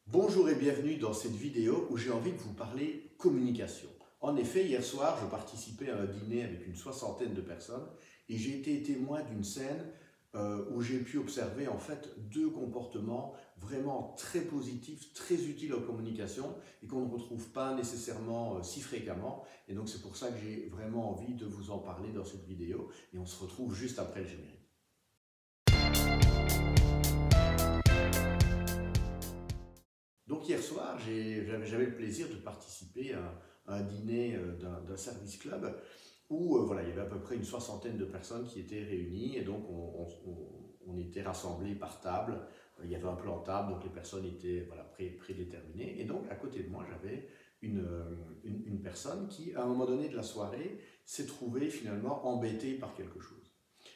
Bonjour et bienvenue dans cette vidéo où j'ai envie de vous parler communication. En effet, hier soir, je participais à un dîner avec une soixantaine de personnes et j'ai été témoin d'une scène où j'ai pu observer en fait deux comportements vraiment très positifs, très utiles en communication et qu'on ne retrouve pas nécessairement si fréquemment. Et donc c'est pour ça que j'ai vraiment envie de vous en parler dans cette vidéo et on se retrouve juste après le générique. Donc hier soir, j'avais le plaisir de participer à un dîner d'un service club où voilà, il y avait à peu près une soixantaine de personnes qui étaient réunies et donc on était rassemblés par table. Il y avait un plan table, donc les personnes étaient voilà, prédéterminées. Et donc à côté de moi, j'avais une personne qui, à un moment donné de la soirée, s'est trouvée finalement embêtée par quelque chose.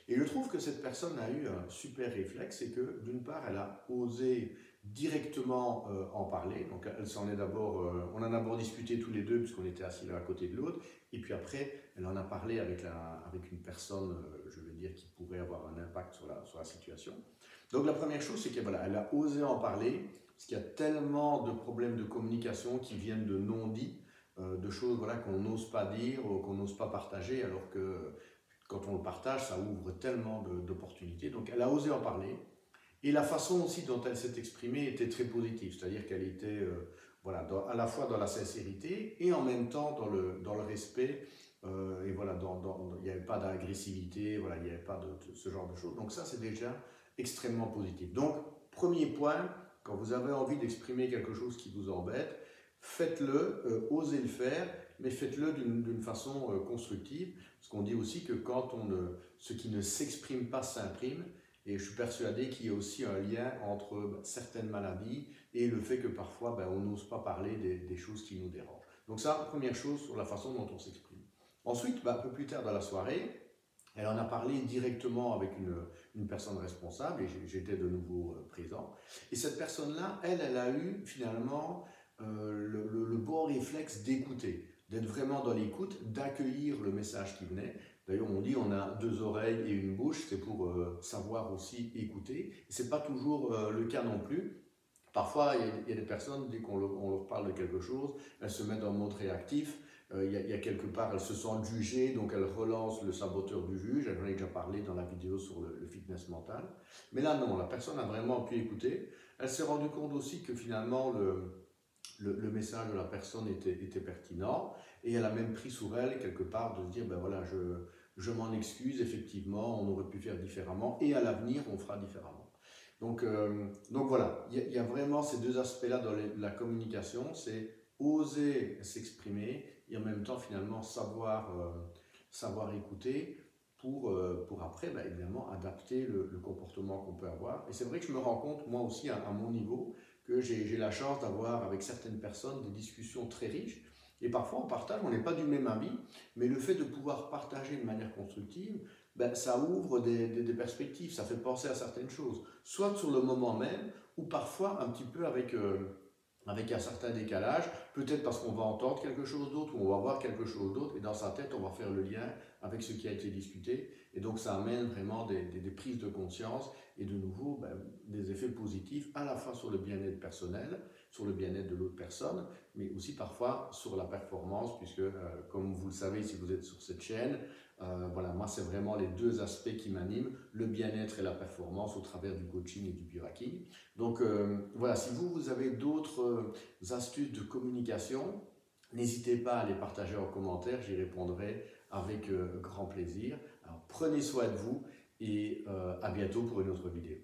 Et je trouve que cette personne a eu un super réflexe, c'est que d'une part, elle a osé directement en parler. Donc, on en a d'abord discuté tous les deux puisqu'on était assis l'un à côté de l'autre. Et puis après, elle en a parlé avec une personne, je veux dire, qui pourrait avoir un impact sur la situation. Donc, la première chose, c'est qu'elle voilà, elle a osé en parler parce qu'il y a tellement de problèmes de communication qui viennent de non-dits, de choses voilà, qu'on n'ose pas dire ou qu'on n'ose pas partager, alors que quand on le partage, ça ouvre tellement d'opportunités. Donc, elle a osé en parler. Et la façon aussi dont elle s'est exprimée était très positive, c'est-à-dire qu'elle était voilà, à la fois dans la sincérité et en même temps dans le respect. Et voilà, il n'y avait pas d'agressivité, voilà, il n'y avait pas de ce genre de choses. Donc ça, c'est déjà extrêmement positif. Donc, premier point, quand vous avez envie d'exprimer quelque chose qui vous embête, faites-le, osez le faire, mais faites-le d'une façon constructive. Parce qu'on dit aussi que ce qui ne s'exprime pas s'imprime. Et je suis persuadé qu'il y a aussi un lien entre certaines maladies et le fait que parfois on n'ose pas parler des choses qui nous dérangent. Donc ça, première chose sur la façon dont on s'exprime. Ensuite, un peu plus tard dans la soirée, elle en a parlé directement avec une personne responsable et j'étais de nouveau présent. Et cette personne-là, elle a eu finalement le bon réflexe d'écouter, d'être vraiment dans l'écoute, d'accueillir le message qui venait. D'ailleurs, on dit on a deux oreilles et une bouche, c'est pour savoir aussi écouter. Ce n'est pas toujours le cas non plus. Parfois, il y a des personnes, dès qu'on leur parle de quelque chose, elles se mettent en mode réactif. Il y a quelque part, elles se sentent jugées, donc elles relancent le saboteur du juge. J'en ai déjà parlé dans la vidéo sur le fitness mental. Mais là, non, la personne a vraiment pu écouter. Elle s'est rendue compte aussi que finalement, le message de la personne était pertinent et elle a même pris sur elle quelque part de se dire ben voilà je m'en excuse, effectivement on aurait pu faire différemment et à l'avenir on fera différemment. Donc voilà, il y a vraiment ces deux aspects-là dans la communication, c'est oser s'exprimer et en même temps finalement savoir écouter pour après évidemment adapter le comportement qu'on peut avoir. Et c'est vrai que je me rends compte moi aussi à mon niveau que j'ai la chance d'avoir avec certaines personnes des discussions très riches. Et parfois on partage, on n'est pas du même avis, mais le fait de pouvoir partager de manière constructive, ça ouvre des perspectives, ça fait penser à certaines choses, soit sur le moment même, ou parfois un petit peu avec un certain décalage, peut-être parce qu'on va entendre quelque chose d'autre ou on va voir quelque chose d'autre, et dans sa tête on va faire le lien avec ce qui a été discuté, et donc ça amène vraiment des prises de conscience et de nouveau des effets positifs à la fois sur le bien-être personnel, sur le bien-être de l'autre personne, mais aussi parfois sur la performance, puisque comme vous le savez si vous êtes sur cette chaîne, voilà, moi c'est vraiment les deux aspects qui m'animent, le bien-être et la performance au travers du coaching et du biohacking. Donc voilà, si vous avez d'autres astuces de communication, n'hésitez pas à les partager en commentaire, j'y répondrai avec grand plaisir. Alors prenez soin de vous et à bientôt pour une autre vidéo.